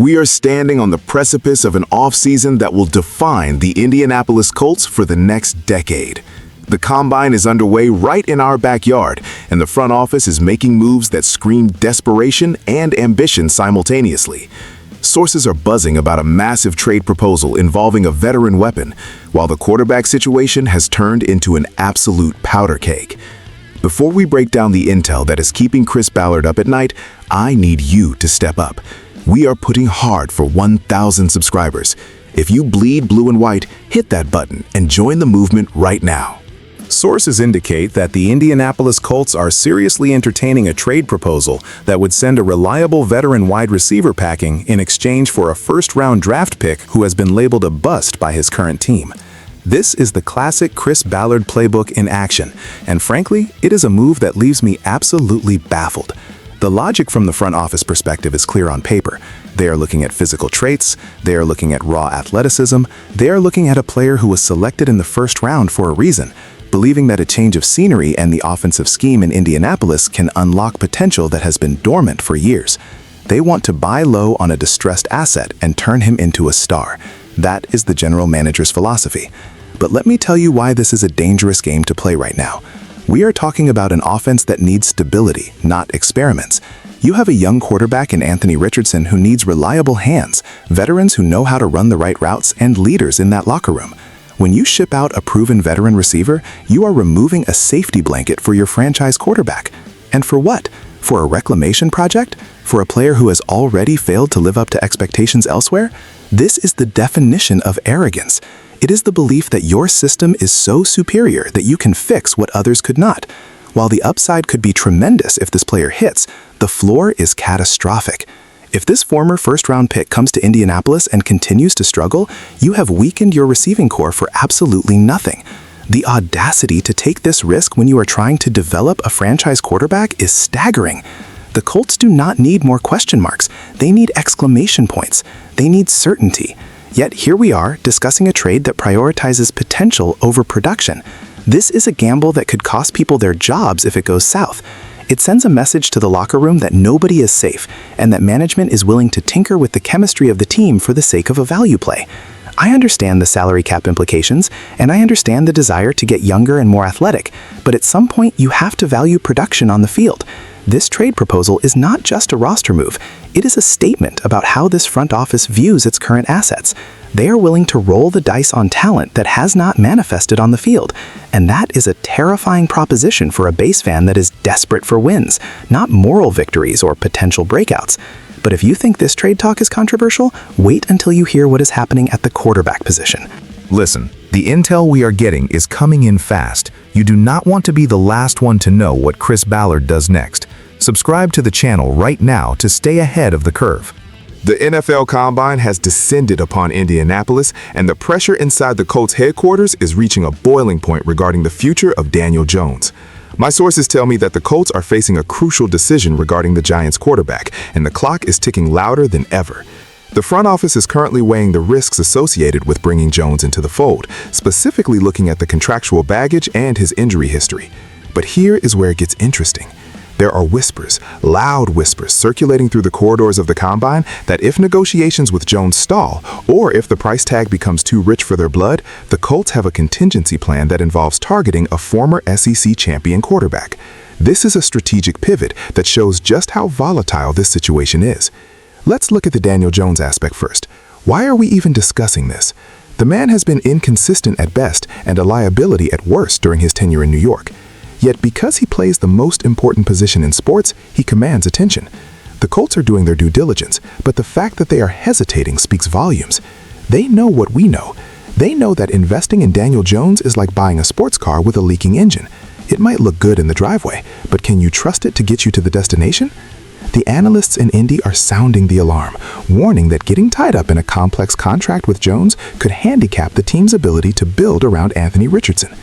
We are standing on the precipice of an offseason that will define the Indianapolis Colts for the next decade. The combine is underway right in our backyard, and the front office is making moves that scream desperation and ambition simultaneously. Sources are buzzing about a massive trade proposal involving a veteran weapon, while the quarterback situation has turned into an absolute powder keg. Before we break down the intel that is keeping Chris Ballard up at night, I need you to step up. We are putting hard for 1,000 subscribers. If you bleed blue and white, hit that button and join the movement right now. Sources indicate that the Indianapolis Colts are seriously entertaining a trade proposal that would send a reliable veteran wide receiver packing in exchange for a first-round draft pick who has been labeled a bust by his current team. This is the classic Chris Ballard playbook in action, and frankly, it is a move that leaves me absolutely baffled. The logic from the front office perspective is clear on paper. They are looking at physical traits, they are looking at raw athleticism, they are looking at a player who was selected in the first round for a reason, believing that a change of scenery and the offensive scheme in Indianapolis can unlock potential that has been dormant for years. They want to buy low on a distressed asset and turn him into a star. That is the general manager's philosophy. But let me tell you why this is a dangerous game to play right now. We are talking about an offense that needs stability, not experiments. You have a young quarterback in Anthony Richardson who needs reliable hands, veterans who know how to run the right routes, and leaders in that locker room. When you ship out a proven veteran receiver, you are removing a safety blanket for your franchise quarterback. And for what? For a reclamation project? For a player who has already failed to live up to expectations elsewhere? This is the definition of arrogance. It is the belief that your system is so superior that you can fix what others could not. While the upside could be tremendous if this player hits, the floor is catastrophic. If this former first-round pick comes to Indianapolis and continues to struggle, you have weakened your receiving core for absolutely nothing. The audacity to take this risk when you are trying to develop a franchise quarterback is staggering. The Colts do not need more question marks. They need exclamation points. They need certainty. Yet here we are discussing a trade that prioritizes potential over production. This is a gamble that could cost people their jobs if it goes south. It sends a message to the locker room that nobody is safe and that management is willing to tinker with the chemistry of the team for the sake of a value play. I understand the salary cap implications, and I understand the desire to get younger and more athletic, but at some point you have to value production on the field. This trade proposal is not just a roster move. It is a statement about how this front office views its current assets. They are willing to roll the dice on talent that has not manifested on the field, and that is a terrifying proposition for a base fan that is desperate for wins, not moral victories or potential breakouts. But if you think this trade talk is controversial, wait until you hear what is happening at the quarterback position. Listen, the intel we are getting is coming in fast. You do not want to be the last one to know what Chris Ballard does next. Subscribe to the channel right now to stay ahead of the curve. The NFL Combine has descended upon Indianapolis, and the pressure inside the Colts headquarters is reaching a boiling point regarding the future of Daniel Jones. My sources tell me that the Colts are facing a crucial decision regarding the Giants quarterback, and the clock is ticking louder than ever. The front office is currently weighing the risks associated with bringing Jones into the fold, specifically looking at the contractual baggage and his injury history. But here is where it gets interesting. There are whispers, loud whispers, circulating through the corridors of the Combine that if negotiations with Jones stall, or if the price tag becomes too rich for their blood, the Colts have a contingency plan that involves targeting a former SEC champion quarterback. This is a strategic pivot that shows just how volatile this situation is. Let's look at the Daniel Jones aspect first. Why are we even discussing this? The man has been inconsistent at best and a liability at worst during his tenure in New York. Yet because he plays the most important position in sports, he commands attention. The Colts are doing their due diligence, but the fact that they are hesitating speaks volumes. They know what we know. They know that investing in Daniel Jones is like buying a sports car with a leaking engine. It might look good in the driveway, but can you trust it to get you to the destination? The analysts in Indy are sounding the alarm, warning that getting tied up in a complex contract with Jones could handicap the team's ability to build around Anthony Richardson.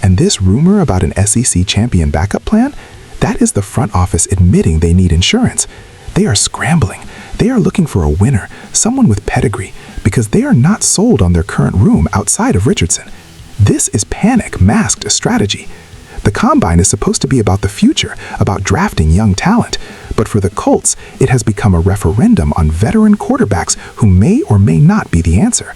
And this rumor about an SEC champion backup plan? That is the front office admitting they need insurance. They are scrambling. They are looking for a winner, someone with pedigree, because they are not sold on their current room outside of Richardson. This is panic masked as strategy. The Combine is supposed to be about the future, about drafting young talent, But for the Colts, it has become a referendum on veteran quarterbacks who may or may not be the answer.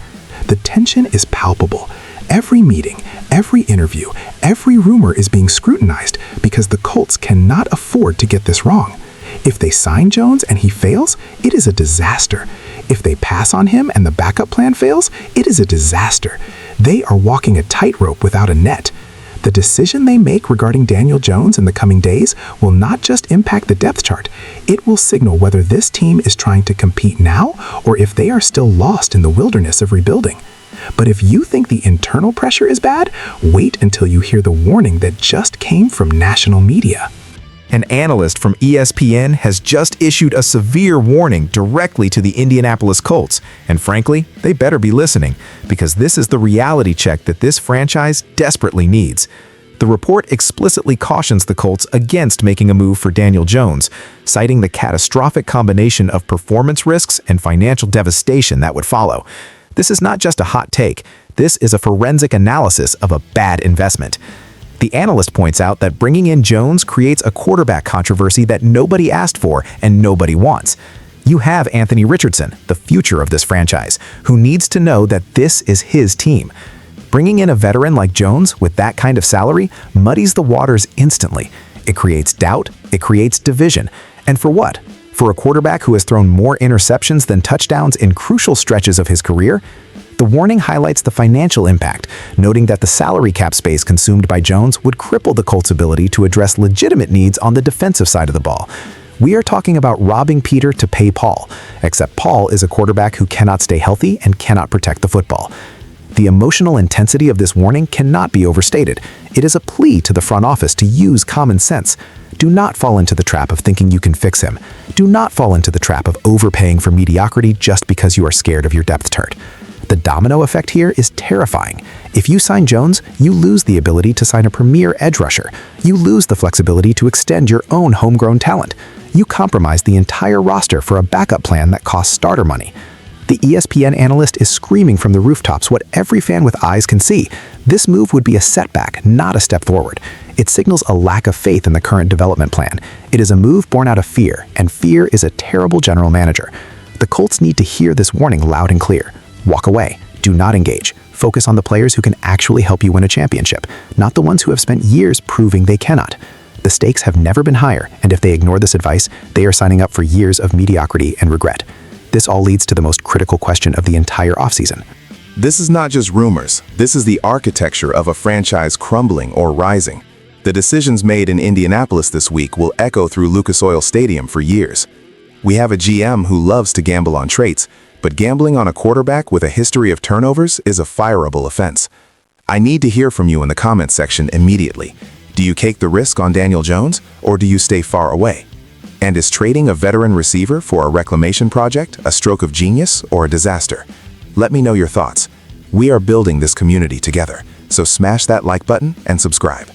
The tension is palpable. Every meeting, every interview, every rumor is being scrutinized because the Colts cannot afford to get this wrong. If they sign Jones and he fails, it is a disaster. If they pass on him and the backup plan fails, it is a disaster. They are walking a tightrope without a net. The decision they make regarding Daniel Jones in the coming days will not just impact the depth chart, it will signal whether this team is trying to compete now or if they are still lost in the wilderness of rebuilding. But if you think the internal pressure is bad, wait until you hear the warning that just came from national media. An analyst from ESPN has just issued a severe warning directly to the Indianapolis Colts, and frankly, they better be listening, because this is the reality check that this franchise desperately needs. The report explicitly cautions the Colts against making a move for Daniel Jones, citing the catastrophic combination of performance risks and financial devastation that would follow. This is not just a hot take, this is a forensic analysis of a bad investment. The analyst points out that bringing in Jones creates a quarterback controversy that nobody asked for and nobody wants. You have Anthony Richardson, the future of this franchise, who needs to know that this is his team. Bringing in a veteran like Jones with that kind of salary muddies the waters instantly. It creates doubt, it creates division. And for what? For a quarterback who has thrown more interceptions than touchdowns in crucial stretches of his career? The warning highlights the financial impact, noting that the salary cap space consumed by Jones would cripple the Colts' ability to address legitimate needs on the defensive side of the ball. We are talking about robbing Peter to pay Paul, except Paul is a quarterback who cannot stay healthy and cannot protect the football. The emotional intensity of this warning cannot be overstated. It is a plea to the front office to use common sense. Do not fall into the trap of thinking you can fix him. Do not fall into the trap of overpaying for mediocrity just because you are scared of your depth chart. The domino effect here is terrifying. If you sign Jones, you lose the ability to sign a premier edge rusher. You lose the flexibility to extend your own homegrown talent. You compromise the entire roster for a backup plan that costs starter money. The ESPN analyst is screaming from the rooftops what every fan with eyes can see. This move would be a setback, not a step forward. It signals a lack of faith in the current development plan. It is a move born out of fear, and fear is a terrible general manager. The Colts need to hear this warning loud and clear. Walk away. Do not engage. Focus on the players who can actually help you win a championship, not the ones who have spent years proving they cannot. The stakes have never been higher, and if they ignore this advice, they are signing up for years of mediocrity and regret. This all leads to the most critical question of the entire offseason. This is not just rumors. This is the architecture of a franchise crumbling or rising. The decisions made in Indianapolis this week will echo through Lucas Oil Stadium for years. We have a GM who loves to gamble on traits, but gambling on a quarterback with a history of turnovers is a fireable offense. I need to hear from you in the comments section immediately. Do you take the risk on Daniel Jones, or do you stay far away? And is trading a veteran receiver for a reclamation project a stroke of genius or a disaster? Let me know your thoughts. We are building this community together, so smash that like button and subscribe.